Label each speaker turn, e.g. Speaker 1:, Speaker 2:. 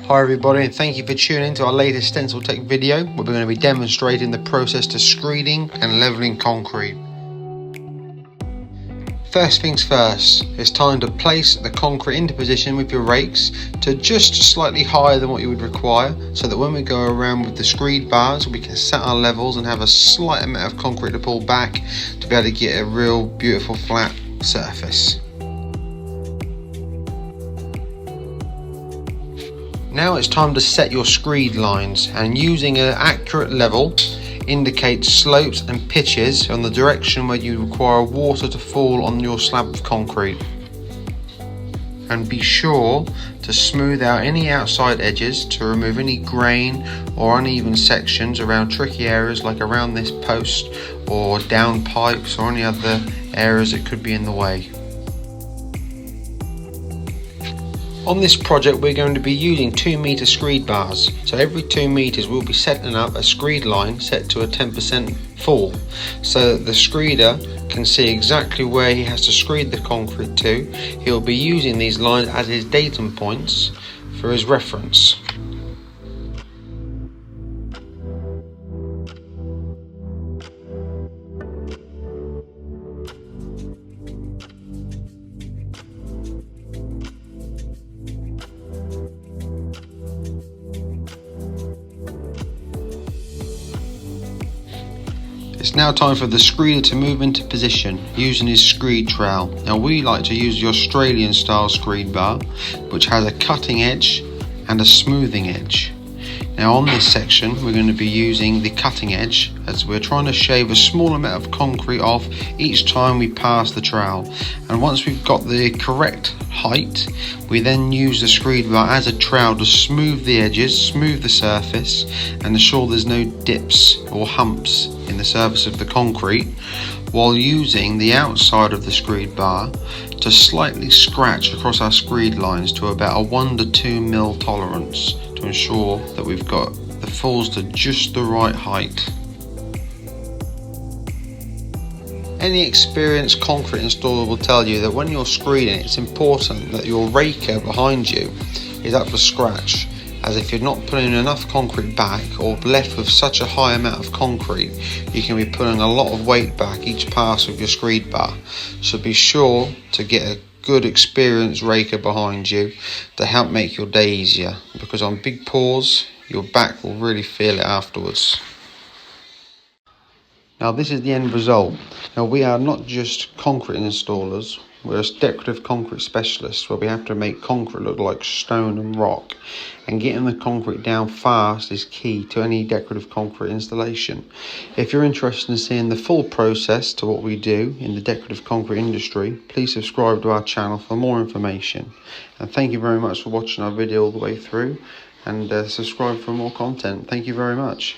Speaker 1: Hi everybody, and thank you for tuning in to our latest Stencil-Tech video where we're going to be demonstrating the process to screeding and levelling concrete. First things first, it's time to place the concrete into position with your rakes to just slightly higher than what you would require, so that when we go around with the screed bars we can set our levels and have a slight amount of concrete to pull back to be able to get a real beautiful flat surface. Now it's time to set your screed lines, and using an accurate level indicate slopes and pitches on the direction where you require water to fall on your slab of concrete. And be sure to smooth out any outside edges to remove any grain or uneven sections around tricky areas like around this post or down pipes or any other areas that could be in the way. On this project we're going to be using 2 meter screed bars, so every 2 meters we'll be setting up a screed line set to a 10% fall, so that the screeder can see exactly where he has to screed the concrete to. He'll be using these lines as his datum points for his reference. It's now time for the screeder to move into position using his screed trowel. Now we like to use the Australian style screed bar, which has a cutting edge and a smoothing edge. Now on this section we're going to be using the cutting edge, as we're trying to shave a small amount of concrete off each time we pass the trowel. And once we've got the correct height, we then use the screed bar as a trowel to smooth the edges, smooth the surface, and ensure there's no dips or humps in the surface of the concrete, while using the outside of the screed bar to slightly scratch across our screed lines to about a 1 to 2 mil tolerance to ensure that we've got the falls to just the right height. Any experienced concrete installer will tell you that when you're screeding, it's important that your raker behind you is up for scratch, as if you're not putting enough concrete back or left with such a high amount of concrete, you can be putting a lot of weight back each pass with your screed bar. So be sure to get a good experienced raker behind you to help make your day easier, because on big pours your back will really feel it afterwards. Now this is the end result. Now we are not just concrete installers, we're decorative concrete specialists, where we have to make concrete look like stone and rock, and getting the concrete down fast is key to any decorative concrete installation. If you're interested in seeing the full process to what we do in the decorative concrete industry, please subscribe to our channel for more information. And thank you very much for watching our video all the way through, and subscribe for more content. Thank you very much.